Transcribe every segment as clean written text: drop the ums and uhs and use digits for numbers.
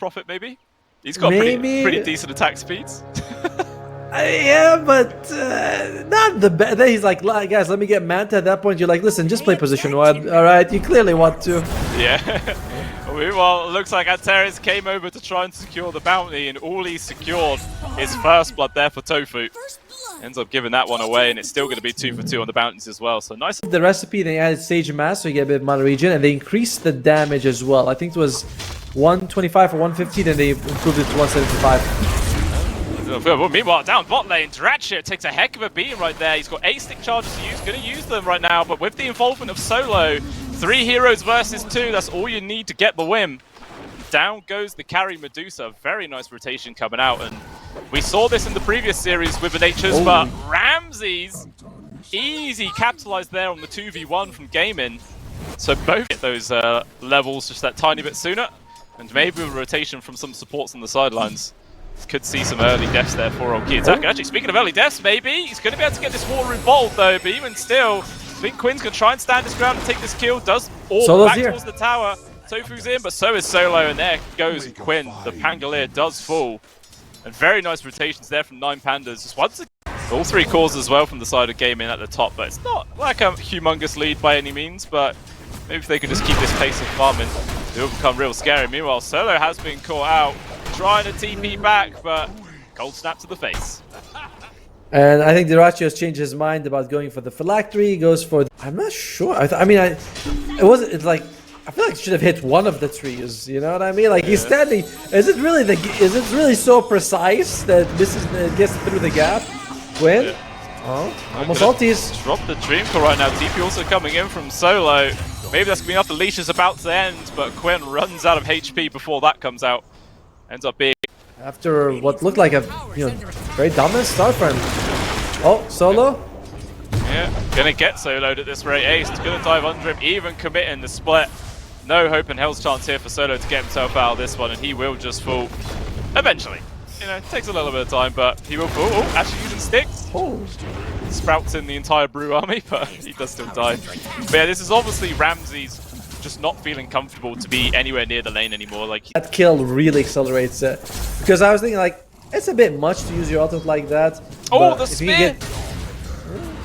Prophet, maybe? He's got pretty decent attack speeds. Yeah, but not the best. Then he's like, guys, let me get Manta. At that point, you're like, listen, just play position one. All right, you clearly want to. Yeah. Well, it looks like Antares came over to try and secure the bounty, and all he secured is first blood there for Tofu. Ends up giving that one away, and it's still going to be 2 for 2 on the bounties as well. So nice. The recipe, they added Sage Mass, so you get a bit of mana regen, and they increased the damage as well. I think it was 125 or 150, then they improved it to 175. Meanwhile, down bot lane, Rapier takes a heck of a beating right there. He's got 8 stick charges to use, going to use them right now, but with the involvement of Solo, 3 heroes versus 2, that's all you need to get the win. Down goes the carry Medusa. Very nice rotation coming out, and we saw this in the previous series with the Natures, but Ramses easy capitalized there on the 2v1 from GAIMIN. So both get those levels just that tiny bit sooner, and maybe with rotation from some supports on the sidelines. Could see some early deaths there for old Kiyotaka. Actually, speaking of early deaths, maybe he's going to be able to get this water involved though, but even still, I think Quinn's going to try and stand his ground and take this kill. Does all back towards the tower. Tofu's in, but so is Solo, and there goes Quinn. The Pangolier does fall. And very nice rotations there from 9PANDAS. Just once again, all 3 cores as well from the side of GAIMIN at the top, but it's not like a humongous lead by any means, but maybe if they can just keep this pace of farming, it will become real scary. Meanwhile, Solo has been caught out, trying to TP back, but cold snap to the face. And I think Rapier has changed his mind about going for the phylactery. He goes for I'm not sure. I mean, it's like, I feel like he should have hit one of the trees, you know what I mean? Like, he's standing, is it really so precise that this gets through the gap? Quinn? Yeah. Oh, almost ulties. Drop the Dream Core right now. TP also coming in from Solo. Maybe that's going to be enough. The leash is about to end, but Quinn runs out of HP before that comes out. Ends up being after what looked like a very dominant start for him. Oh, Solo? Yeah, gonna get soloed at this rate. Ace is gonna dive under him, even committing the split. No hope in hell's chance here for Solo to get himself out of this one, and he will just fall eventually. You know, it takes a little bit of time, but he will fall. Oh, actually using sticks. Oh. Sprouts in the entire Brew army, but he does still die. But yeah, this is obviously Ramses just not feeling comfortable to be anywhere near the lane anymore. Like, that kill really accelerates it, because I was thinking like it's a bit much to use your ultimate like that. Oh, the spear!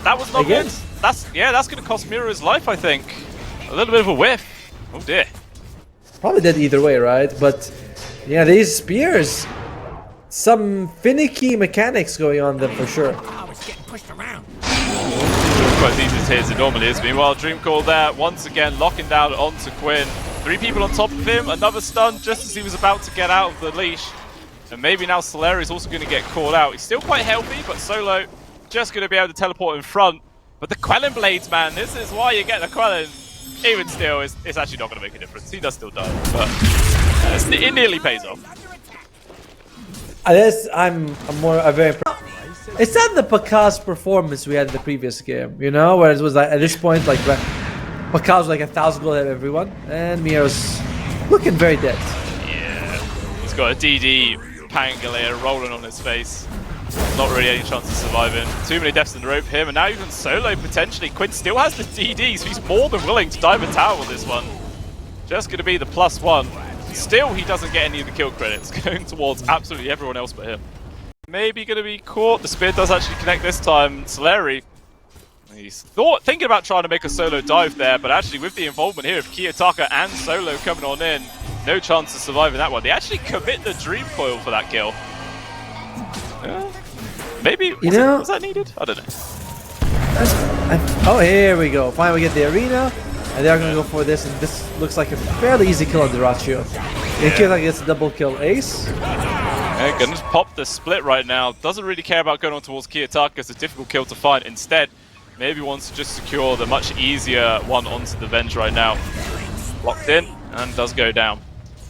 That was not good. That's going to cost Mira his life, I think. A little bit of a whiff. Oh dear. Probably dead either way, right? But yeah, these spears, some finicky mechanics going on there for sure. Quite as easy as it is, it normally is. Meanwhile, Dreamcall there, once again locking down onto Quinn. 3 people on top of him, another stun just as he was about to get out of the leash. And maybe now Solari is also going to get caught out. He's still quite healthy, but Solo just going to be able to teleport in front. But the Quelling Blades, man, this is why you get the Quelling. Even still, it's actually not going to make a difference. He does still die, but it nearly pays off. I'm very impressed. It's not the Pakaz performance we had in the previous game, you know, where it was like at this point, like Pakaz was like 1,000 gold at everyone, and Mia's looking very dead. Yeah, he's got a DD Pangolier rolling on his face. Not really any chance of surviving. Too many deaths in a row for him, and now even Solo potentially. Quinn still has the DD, so he's more than willing to dive a tower with this one. Just going to be the +1. Still, he doesn't get any of the kill credits, going towards absolutely everyone else but him. Maybe going to be caught. The spear does actually connect this time. Solari, he's thinking about trying to make a solo dive there, but actually with the involvement here of Kiyotaka and Solo coming on in, no chance of surviving that one. They actually commit the Dream Coil for that kill. Maybe, was that needed? I don't know. Oh, here we go. Finally we get the arena, and they're going to go for this, and this looks like a fairly easy kill on the Rapier. And Kiyotaka gets a double kill ace. Yeah, gonna just pop the split right now. Doesn't really care about going on towards Kiyotaka. It's a difficult kill to find. Instead, maybe wants to just secure the much easier one onto the Venge right now. Locked in, and does go down.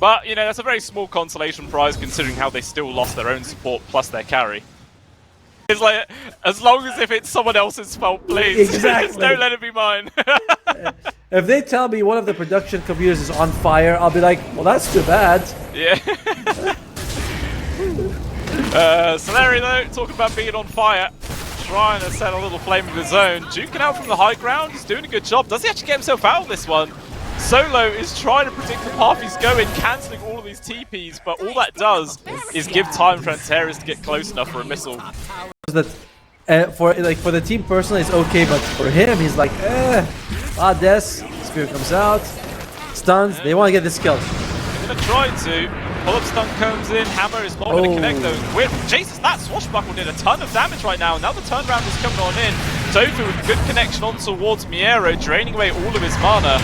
But, you know, that's a very small consolation prize considering how they still lost their own support plus their carry. It's like, as long as if it's someone else's fault, please. Exactly. Just don't let it be mine. If they tell me one of the production computers is on fire, I'll be like, well, that's too bad. Yeah. Solari though, talking about being on fire, trying to set a little flame of his own. Duking out from the high ground, he's doing a good job. Does he actually get himself out of this one? Solo is trying to predict the path he's going, cancelling all of these TPs, but all that does is give time for Antares to get close enough for a missile. That for the team personally it's okay, but for him he's like, Des, Spear comes out, stuns, they want to get this kill. They're gonna try to. Pull-up stun comes in, Hammer is not going to connect though. Weird. Jesus, that swashbuckle did a ton of damage right now. Now the turnaround is coming on in. Tofu with good connection on towards Miero, draining away all of his mana.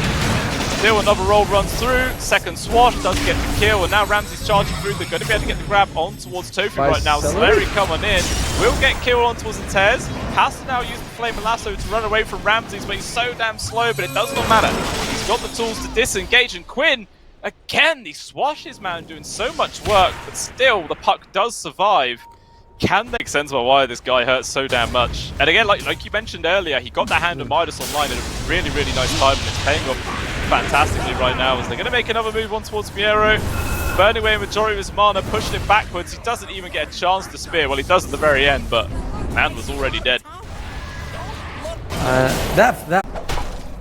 Still another roll runs through, second swash does get the kill, and now Ramsey's charging through. They're going to be able to get the grab on towards Tofu right now. Sleri coming in, will get killed on towards Tez. Has to now use the Flame and Lasso to run away from Ramsey's, but he's so damn slow, but it does not matter. He's got the tools to disengage, and Quinn, again, these swashes, man, doing so much work, but still, the puck does survive. Can they make sense about why this guy hurts so damn much? And again, like you mentioned earlier, he got that hand of Midas online at a really, really nice time, and it's paying off fantastically right now, as they're going to make another move on towards Miero, burning away a majority of his mana, pushing it backwards. He doesn't even get a chance to spear. Well, he does at the very end, but man was already dead.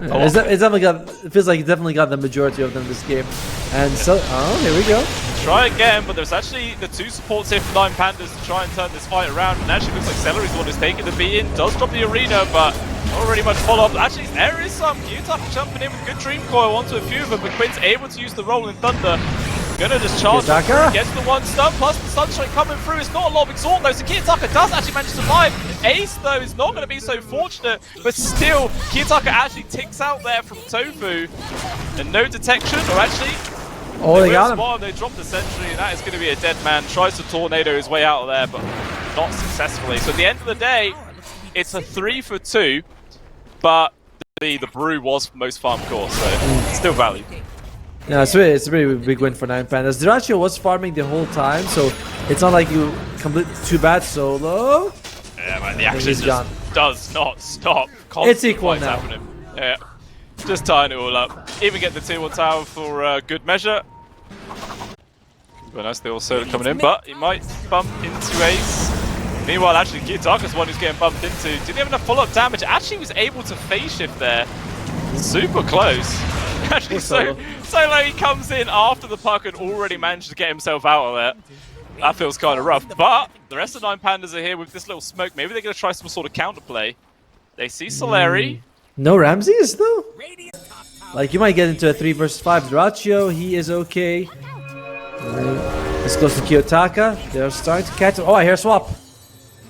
It feels like he definitely got the majority of them this game. And so, here we go. Try again, but there's actually the two supports here for 9PANDAS to try and turn this fight around. And actually looks like Celery's the one who's taking the beating. Does drop the arena, but not really much follow-up. Actually, there is some. Gyutaka jumping in with good Dream Coil onto a few of them, but Quinn's able to use the Rolling Thunder. Gonna just charge through, gets the one stun, plus the Sunshine coming through. It's not a lot of exhaust though, so Gyutaka does actually manage to survive. Ace though is not going to be so fortunate, but still, Gyutaka actually ticks out there from Tofu. And no detection, or actually, they got him. They dropped the sentry, and that is going to be a dead man. Tries to tornado his way out of there, but not successfully. So at the end of the day, it's a 3 for 2, but the brew was most farm core, so still value. Yeah, it's a really big win for 9PANDAS. Dyrachio was farming the whole time, so it's not like you completely too bad solo. Yeah, man, the action just does not stop. It's equal now. Happening. Yeah, just tying it all up. Even get the tier 1 tower for good measure. Very nice, they also coming in, but he might bump into Ace. Meanwhile, actually, Gyutaka's the one who's getting bumped into. Didn't have enough follow-up damage. Actually was able to phase shift there. Super close. Actually, Solo, he comes in after the puck and already managed to get himself out of there. That feels kind of rough. But the rest of 9PANDAS are here with this little smoke. Maybe they're going to try some sort of counterplay. They see Soleri. No Ramses, though? Like, you might get into a 3 versus 5. Dyrachio, he is okay. Let's go to Gyutaka. They're starting to catch him. Oh, I hear a swap.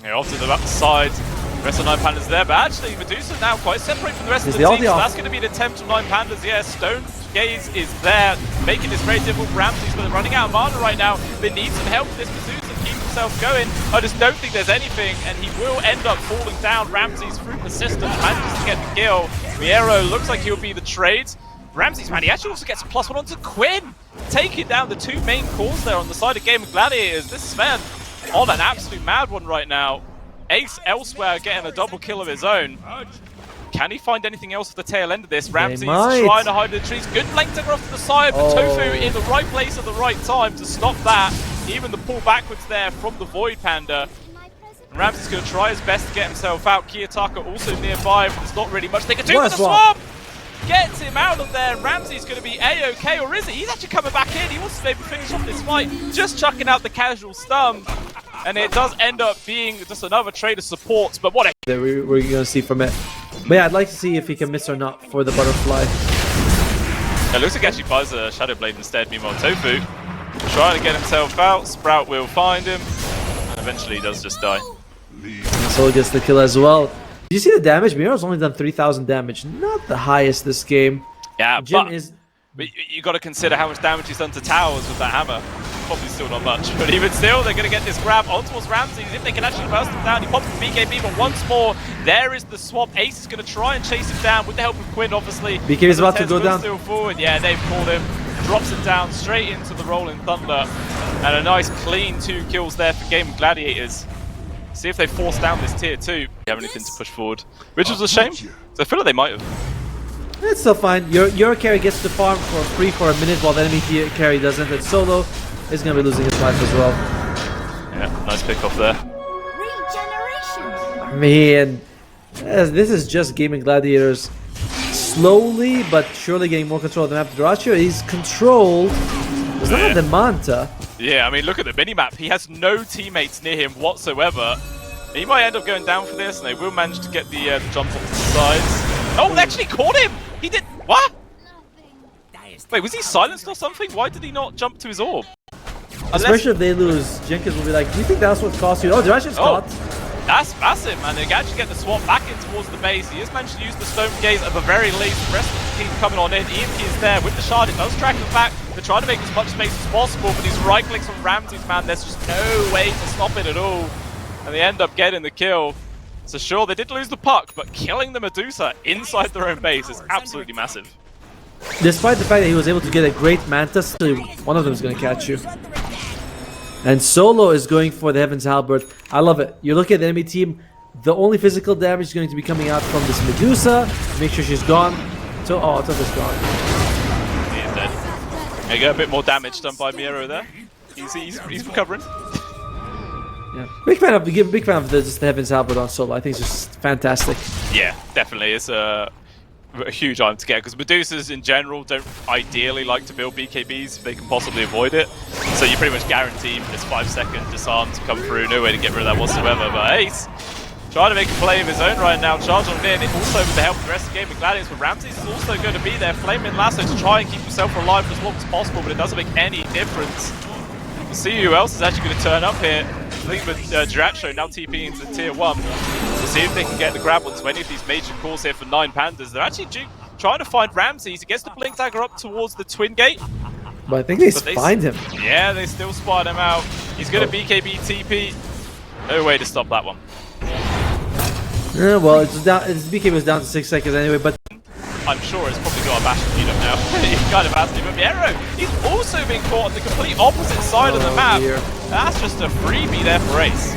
Yeah, off to the side. The rest of 9PANDAS there, but actually Medusa now quite separate from the rest of the team, so that's going to be an attempt from 9PANDAS. Yeah, Stone Gaze is there, making this very difficult for Ramses, but they're running out of mana right now. They need some help with this Medusa to keep himself going. I just don't think there's anything, and he will end up falling down. Ramses through persistence manages to get the kill. Miero looks like he'll be the trade. Ramses, man, he actually also gets a +1 onto Quinn, taking down the two main cores there on the side of GAIMIN GLADIATORS. This Sven on an absolute mad one right now. Ace elsewhere getting a double kill of his own. Can he find anything else at the tail end of this? Ramsey's trying to hide in the trees. Good flank taker off to the side, but Tofu in the right place at the right time to stop that. Even the pull backwards there from the Void Panda. And Ramsey's going to try his best to get himself out. Gyutaka also nearby, but there's not really much they can do with the swamp. Gets him out of there. Ramsey's going to be A-okay, or is he? He's actually coming back in. He wants to maybe finish off this fight, just chucking out the casual stun. And it does end up being just another trade of supports, but what a... We're going to see from it. But yeah, I'd like to see if he can miss or not for the butterfly. It looks like actually buys a Shadow Blade instead. Meanwhile, Tofu trying to get himself out. Sprout will find him, and eventually he does just die. And Soul gets the kill as well. Did you see the damage? Miro's only done 3,000 damage. Not the highest this game. Yeah, but you got to consider how much damage he's done to towers with that hammer. Probably still not much, but even still, they're going to get this grab on towards Ramses. If they can actually burst him down, he pops the BKB, but once more, there is the swap. Ace is going to try and chase him down with the help of Quinn, obviously. BKB is about to go down. Still forward. Yeah, they've called him. Drops it down straight into the Rolling Thunder. And a nice clean 2 kills there for GAIMIN GLADIATORS. See if they force down this tier 2. They have anything to push forward, which was a shame. So I feel like they might have. It's still fine. Your carry gets to farm for free for a minute while the enemy carry doesn't. And Solo is going to be losing his life as well. Yeah, nice pick off there. Man, this is just GAIMIN GLADIATORS slowly but surely getting more control of the map. Dyrachyo, he's controlled. There's not the Manta. Yeah, I mean, look at the minimap. He has no teammates near him whatsoever. He might end up going down for this, and they will manage to get the jump off to the sides. Oh, they actually caught him! He did... What? Wait, was he silenced or something? Why did he not jump to his orb? Especially if they lose, Jenkins will be like, do you think that's what cost you? Oh, Dyrachyo's caught. That's massive, man. They can actually get the swap back in towards the base. He has managed to use the Stone Gaze at the very least. The rest of the team coming on in. EMP is there with the shard. It does track him back. They're trying to make as much space as possible, but these right clicks on Ramses, man, there's just no way to stop it at all. And they end up getting the kill. So sure, they did lose the puck, but killing the Medusa inside their own base is absolutely massive. Despite the fact that he was able to get a great Manta, still one of them is going to catch you. And Solo is going for the Heaven's Halberd. I love it. You look at the enemy team, the only physical damage is going to be coming out from this Medusa. Make sure she's gone. So, oh, Toka's gone. He is dead. There you go, a bit more damage done by Miro there. He's recovering. Yeah, big fan of just the Heaven's Halberd on Solo. I think it's just fantastic. Yeah, definitely. It's a huge item to get because Medusas in general don't ideally like to build BKBs if they can possibly avoid it. So you pretty much guarantee this 5-second disarm to come through. No way to get rid of that whatsoever. But Ace trying to make a play of his own right now. Charge on in. Also with the help of the rest of the GAIMIN GLADIATORS, but Ramses is also going to be there. Flaming Lasso to try and keep himself alive for as long as possible, but it doesn't make any difference. We'll see who else is actually going to turn up here. I think with Dyrachyo now TPing into tier 1. We'll see if they can get the grab onto any of these major calls here for 9PANDAS. They're actually trying to find Ramses. He gets the Blink Dagger up towards the Twin Gate. But I think they find him. Yeah, they still spot him out. He's going to BKB TP. No way to stop that one. Yeah, well, his BKB was down to 6 seconds anyway, but I'm sure it's probably got a bash speed up now. He kind of has to, but Miro, he's also been caught on the complete opposite side of the map. Dear. That's just a freebie there for Ace.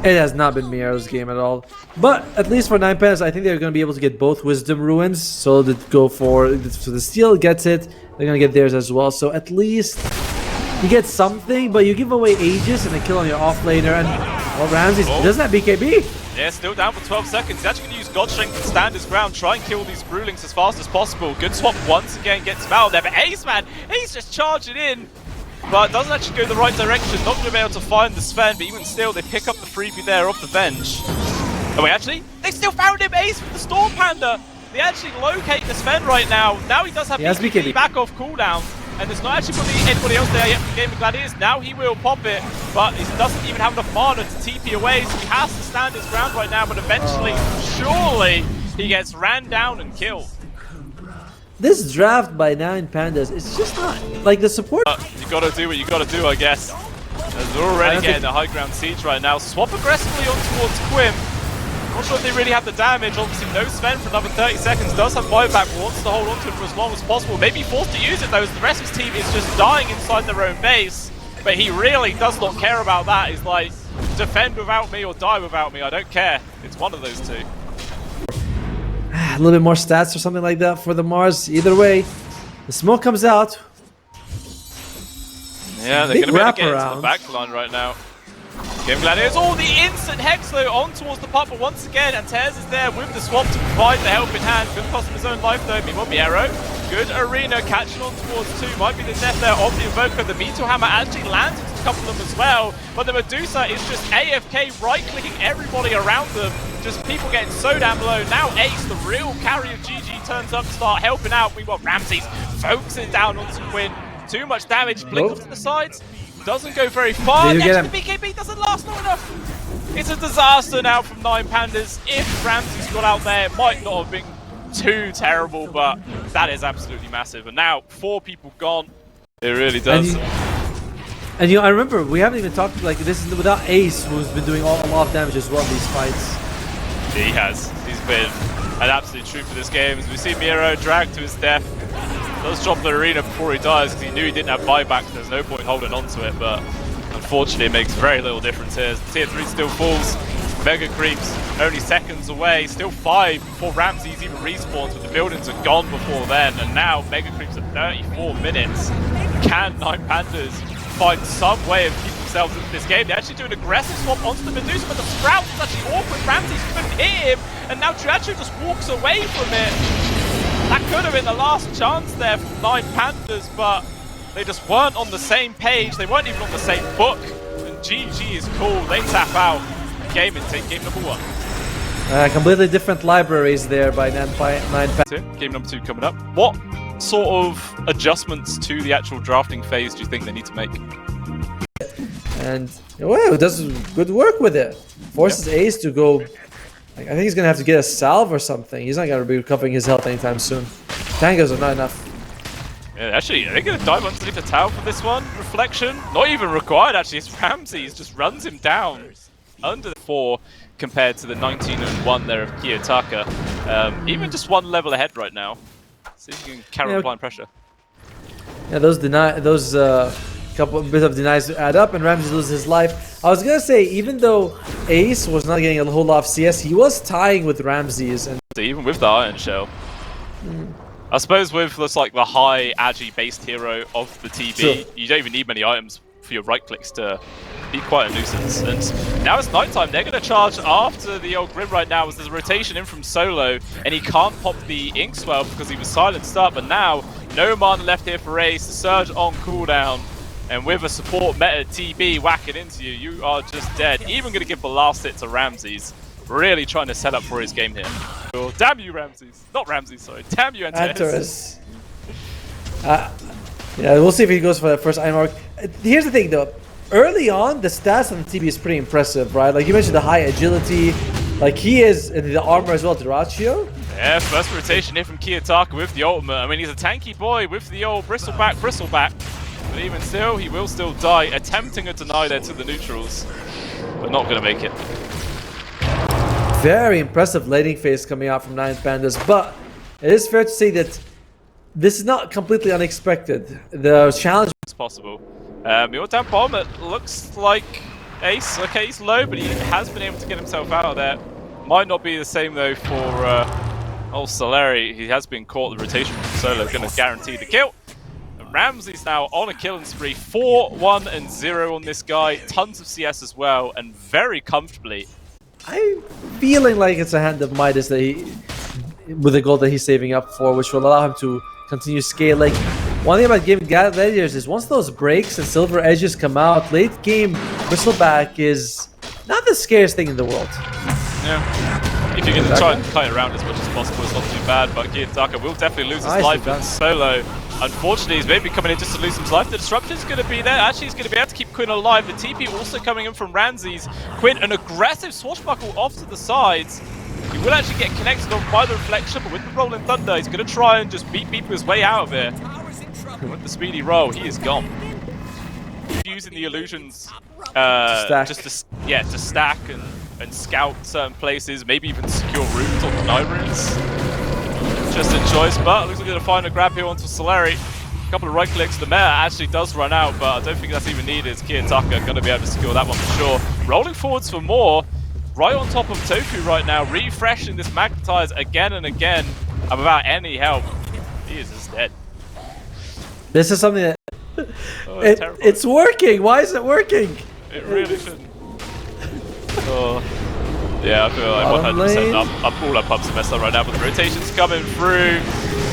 It has not been Miro's game at all. But at least for 9PANDAS, I think they're going to be able to get both Wisdom Ruins. So they go for, so the Steel gets it, they're going to get theirs as well. So at least you get something, but you give away Aegis and a kill on your offlaner. And well, Ramses doesn't have BKB. Yeah, still down for 12 seconds. He's actually going to use God Strength and stand his ground, try and kill these Brewlings as fast as possible. Good swap once again, gets him out there. But Ace, man, Ace just charging in, but doesn't actually go the right direction. Not going to be able to find the Sven, but even still, they pick up the freebie there off the bench. Oh wait, actually, they still found him, Ace, with the Storm Panda. They actually locate the Sven right now. Now he does have BKB back off cooldown. And there's not actually anybody else there yet from GAIMIN GLADIATORS. Now he will pop it, but he doesn't even have enough mana to TP away, so he has to stand his ground right now, but eventually, surely, he gets ran down and killed. This draft by 9PANDAS, it's just not, like the support... you gotta do what you gotta do, I guess. They're already getting the high ground siege right now. Swap aggressively on towards Quim. Not sure if they really have the damage. Obviously, no Sven for another 30 seconds. Does have buyback, wants to hold on to it for as long as possible. Maybe forced to use it though, as the rest of his team is just dying inside their own base. But he really does not care about that. He's like, defend without me or die without me. I don't care. It's one of those two. A little bit more stats or something like that for the Mars. Either way, the smoke comes out. Yeah, they're going to be able to get into the back line right now. GAIMIN GLADIATORS, oh, the instant Hex though on towards the puck, but once again, Antez is there with the swap to provide the helping hand. Going to cost him his own life though, meanwhile Miero. Good arena, catching on towards 2, might be the death there of the Invoker. The Meteor Hammer actually lands into a couple of them as well, but the Medusa is just AFK, right-clicking everybody around them. Just people getting so damn low. Now Ace, the real carry of GG, turns up to start helping out. We've got Ramses focusing down onto Quinn. Too much damage, blink off to the sides. Doesn't go very far. Actually, the BKB doesn't last long enough. It's a disaster now from 9PANDAS. If Ramses got out there, it might not have been too terrible, but that is absolutely massive. And now 4 people gone. It really does. And I remember we haven't even talked like this is without Ace, who's been doing a lot of damage as well in these fights. He has. He's been an absolute troop for this game. As we see Miro dragged to his death. Does drop the arena before he dies because he knew he didn't have buyback. There's no point holding on to it, but unfortunately it makes very little difference here. Tier 3 still falls. Mega Creeps only seconds away. Still 5 before Ramses even respawns, but the buildings are gone before then. And now Mega Creeps at 34 minutes. Can 9PANDAS find some way of keeping themselves into this game. They actually do an aggressive swap onto the Medusa, but the Sprout is actually awkward. Ramses couldn't hit him, and now Triacho just walks away from it. That could have been the last chance there from 9PANDAS, but they just weren't on the same page. They weren't even on the same book. And GG is cool. They tap out. GAIMIN take game number 1. Completely different libraries there by 9PANDAS. Game number 2 coming up. What sort of adjustments to the actual drafting phase do you think they need to make? And well, it does good work with it. Forces Ace to go. Like, I think he's gonna have to get a salve or something. He's not gonna be recovering his health anytime soon. Tangos are not enough. Yeah, actually, are they gonna dive underneath the tower for this one? Reflection? Not even required, actually. It's Ramses just runs him down under the 4 compared to the 19-1 there of Kiyotaka. Even just one level ahead right now. See if you can carry blind pressure. Yeah, those couple bit of denies add up, and Ramses loses his life. I was gonna say, even though Ace was not getting a whole lot of CS, he was tying with Ramses, and even with the Iron Shell. I suppose with this, like the high agi based hero of the TB, you don't even need many items for your right clicks to be quite a nuisance. And now it's nighttime. They're going to charge after the old Grim right now as there's a rotation in from Solo, and he can't pop the Inkswell because he was silenced up. And now no mana left here for Ace. Surge on cooldown, and with a support meta TB whacking into you, you are just dead. Even going to give the last hit to Ramses. Really trying to set up for his game here. Oh, damn you, Ramses. Not Ramses, sorry. Damn you, Antares. Yeah, we'll see if he goes for that first Iron Mark. Here's the thing, though. Early on, the stats on the TB is pretty impressive, right? Like, you mentioned the high agility. Like, he is in the armor as well, Dyrachyo. Yeah, first rotation here from Kiyotaka with the ultimate. I mean, he's a tanky boy with the old bristleback. But even still, he will still die, attempting a deny there to the neutrals. But not going to make it. Very impressive laning phase coming out from 9PANDAS, but it is fair to say that this is not completely unexpected. The challenge is possible. Your down bomb, it looks like Ace. Okay, he's low, but he has been able to get himself out of there. Might not be the same though for old Solari. He has been caught. The rotation from Solo going to guarantee the kill. And Ramses now on a killing spree, 4-1-0 on this guy. Tons of CS as well, and very comfortably. I'm feeling like it's a hand of Midas that with the gold that he's saving up for, which will allow him to continue scaling. One thing about GAIMIN Gladiators is once those breaks and silver edges come out, late game bristleback is not the scariest thing in the world. Yeah. If you're going to try and cut it around as much as possible, it's not too bad, but Kiyotaka will definitely lose his life in Solo. Unfortunately, he's maybe coming in just to lose his life. The disruption is going to be there. Actually, he's going to be able to keep Quinn alive. The TP also coming in from Ramses. Quinn, an aggressive swashbuckle off to the sides. He will actually get connected on by the reflection, but with the Rolling Thunder, he's going to try and just beat his way out of it. And with the speedy roll, he is gone. Using the illusions just to stack and scout certain places, maybe even secure rooms or deny rooms. Just in choice, but looks like they're going to find a grab here onto Solari. A couple of right clicks. The meta actually does run out, but I don't think that's even needed. It's Kiyotaka going to be able to secure that one for sure. Rolling forwards for more. Right on top of Tofu right now, refreshing this Magnetize again and again, and without any help. He is just dead. This is something that... it's working! Why is it working? It really shouldn't. Yeah, I feel like 100% all our pubs are messed up right now, but the rotation's coming through.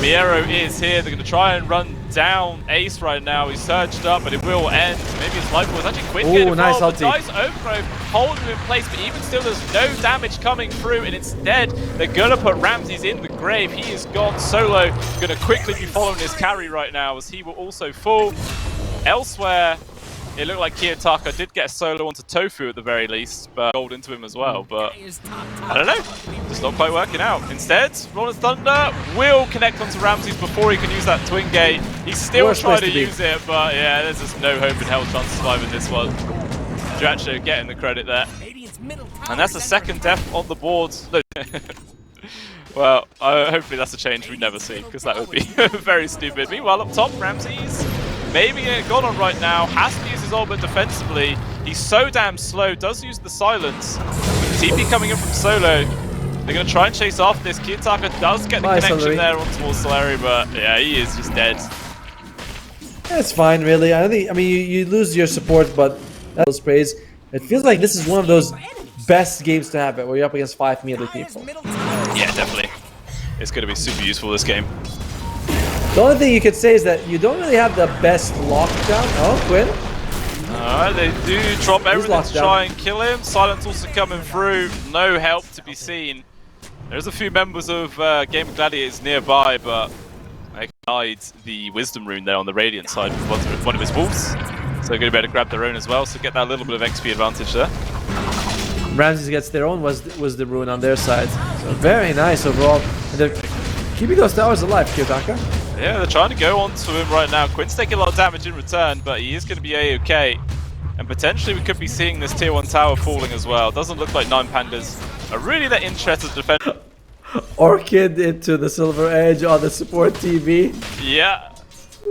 Miero is here. They're going to try and run down Ace right now. He's surged up, but it will end. Maybe his life was actually Quinn getting involved. Nice overgrowth, holding him in place, but even still there's no damage coming through, and instead they're going to put Ramses in the grave. He is gone. Solo going to quickly be following his carry right now, as he will also fall. Elsewhere, it looked like Kiyotaka did get a solo onto Tofu at the very least, but gold into him as well, but I don't know, just not quite working out. Instead, Rolling Thunder will connect onto Ramses before he can use that twin gate. He's still trying to use it, but yeah, there's just no hope in hell chance of surviving this one. Dracho getting the credit there. And that's the second death on the board. Well, hopefully that's a change we never see, because that would be very stupid. Meanwhile, up top, Ramses maybe getting gone on right now, has to use his ultimate defensively. He's so damn slow, does use the silence. With the TP coming in from Solo, they're going to try and chase after this. Kiyotaka does get the connection there on towards Solari, but yeah, he is just dead. It's fine, really. I mean, you lose your support, but Those sprays. It feels like this is one of those best games to have it, where you're up against 5 melee people. Yeah, definitely. It's going to be super useful this game. The only thing you could say is that you don't really have the best lockdown. Oh, Quinn. Alright, they do drop everything to try and kill him. Silence also coming through. No help to be seen. There's a few members of GAIMIN Gladiators nearby, but they hide the Wisdom rune there on the Radiant side with one of his wolves. So they're going to be able to grab their own as well, so get that little bit of XP advantage there. Ramses gets their own was the rune on their side. So very nice overall. And they're keeping those towers alive, Kiyotaka. Yeah, they're trying to go onto him right now. Quinn's taking a lot of damage in return, but he is going to be A-OK. And potentially we could be seeing this tier 1 tower falling as well. Doesn't look like 9PANDAS are really that interested to defend. Orchid into the Silver Edge on the support TV. Yeah.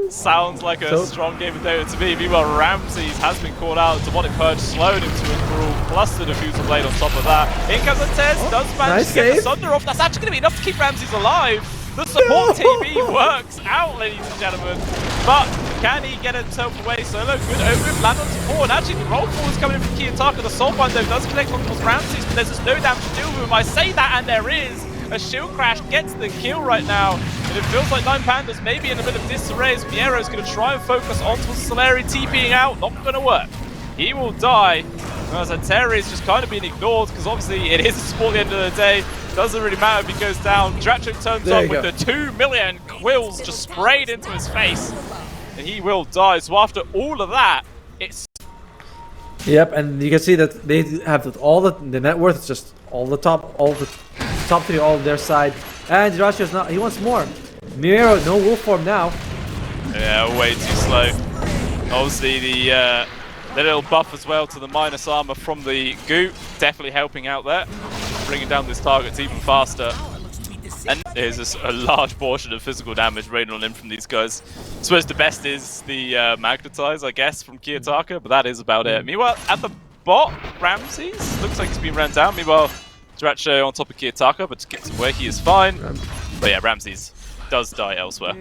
Sounds like a strong game of Dota to me. Meanwhile, Ramses has been called out. Demonic Purge slowed him to a cruel, plus the Diffusal Blade on top of that. In comes the Tez, does manage to get the Sunder off. That's actually going to be enough to keep Ramses alive. The support TV works out, ladies and gentlemen. But can he get himself away? Solo, good over him, land on support. And actually, the roll forward is coming in from Kiyotaka. The Soulbind, though, does connect on towards Ramses, but there's just no damage to deal with him. I say that, and there is. A shield crash gets the kill right now, and it feels like 9PANDAS may be in a bit of disarray as Miero's going to try and focus onto Soleri TPing out. Not going to work. He will die. As Terry is just kind of being ignored because obviously it is a support at the end of the day. Doesn't really matter if he goes down. Dracho turns up with the 2 million quills just sprayed into his face, and he will die. So after all of that, it's... Yep, and you can see that they have all the net worth. It's just all the top 3 all on their side. And Dracho's not. He wants more. Miero, no wolf form now. Yeah, way too slow. Obviously the little buff as well to the minus armor from the Goot, definitely helping out there, bringing down this targets even faster. And there's just a large portion of physical damage raining on him from these guys. I suppose the best is the Magnetize, I guess, from Kiyotaka, but that is about it. Meanwhile, at the bot, Ramses looks like he's been ran down. Meanwhile, Dracho on top of Kiyotaka, but to get to where he is fine. But yeah, Ramses does die elsewhere.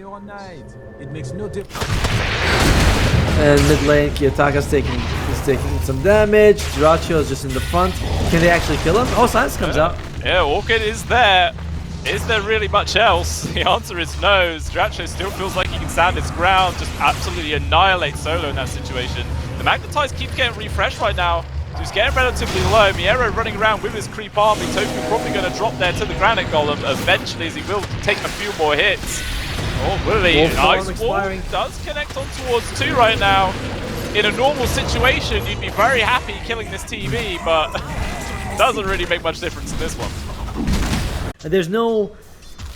It makes no difference. And mid lane, Kiyotaka's taking some damage. Dracho is just in the front. Can they actually kill him? Oh, Silence comes out. Yeah, Orchid is there. Is there really much else? The answer is no. Dracho still feels like he can stand his ground, just absolutely annihilate Solo in that situation. The Magnetize keeps getting refreshed right now. So he's getting relatively low. Miero running around with his creep army. Tofu probably going to drop there to the Granite Golem eventually, as he will take a few more hits. Oh, will he? Ice Wall does connect on towards 2 right now. In a normal situation, you'd be very happy killing this TV, but doesn't really make much difference in this one. There's no...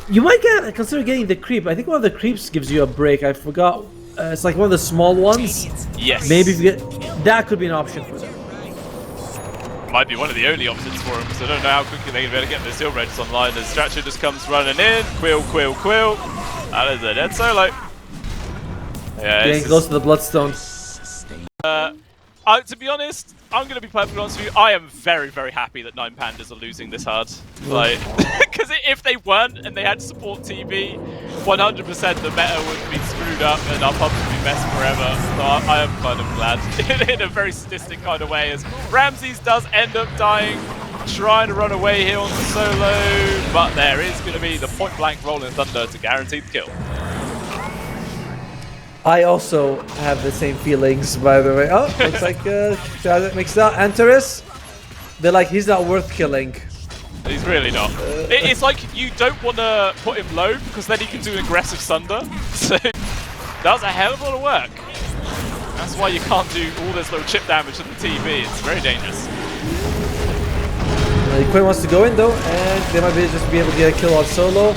You might consider getting the creep. I think one of the creeps gives you a break. I forgot. It's like one of the small ones. Yes. Maybe if you get... That could be an option for them. Might be one of the only options for him, because I don't know how quickly they're going to be able to get the Seal Raiders online as Dracho just comes running in. Quill. That is a dead Solo. Yeah, Getting close to the Bloodstone. To be honest, I'm going to be perfectly honest with you, I am very, very happy that 9PANDAS are losing this hard. Like, because if they weren't and they had support TV, 100% the meta would be screwed up and our pubs would be messed forever. So I am kind of glad, in a very sadistic kind of way, as Ramses does end up dying, trying to run away here on the Solo, but there is going to be the point-blank Rolling Thunder to guarantee the kill. I also have the same feelings, by the way. Oh, looks like that makes out. Antares, they're like, he's not worth killing. He's really not. It's like you don't want to put him low because then he can do an aggressive Sunder. So does a hell of a lot of work. That's why you can't do all this little chip damage to the TV. It's very dangerous. Quinn wants to go in though, and they might just be able to get a kill on Solo.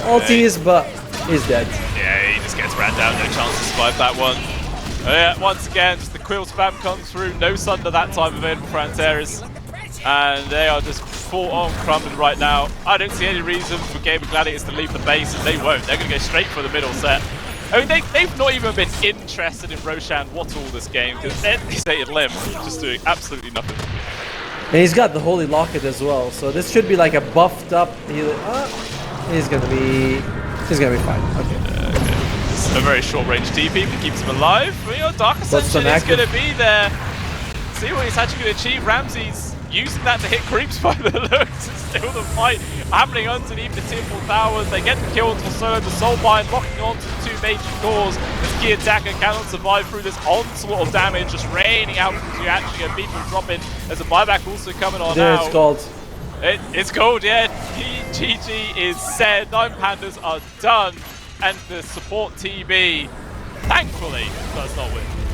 Ulties, but he's dead. Yeah, he just gets ran down. No chance to survive that one. Yeah, once again, just the Quill spam comes through. No Sunder that time available for Antares. And they are just full on crumbling right now. I don't see any reason for GAIMIN Gladiators to leave the base, and they won't. They're going to go straight for the middle set. I mean, they've not even been interested in Roshan Wattle this game, because he's hated Limb, just doing absolutely nothing. And he's got the Holy Locket as well, so this should be like a buffed up healer. He's gonna be fine. Okay. It's a very short range TP, but keeps him alive. You know, Dark Ascension is going to be there see what he's actually going to achieve. Ramsey's using that to hit creeps by the looks. It's still the fight happening underneath the tier 4 towers. They get the kill until Solo the Soulbind locking onto the 2 major cores. This Gear Dachha cannot survive through this onslaught of damage, just raining out to actually a people dropping. There's a buyback also coming on There now. it's called. It's called, yeah. GG is said. 9PANDAS are done. And the support TB, thankfully, does not win.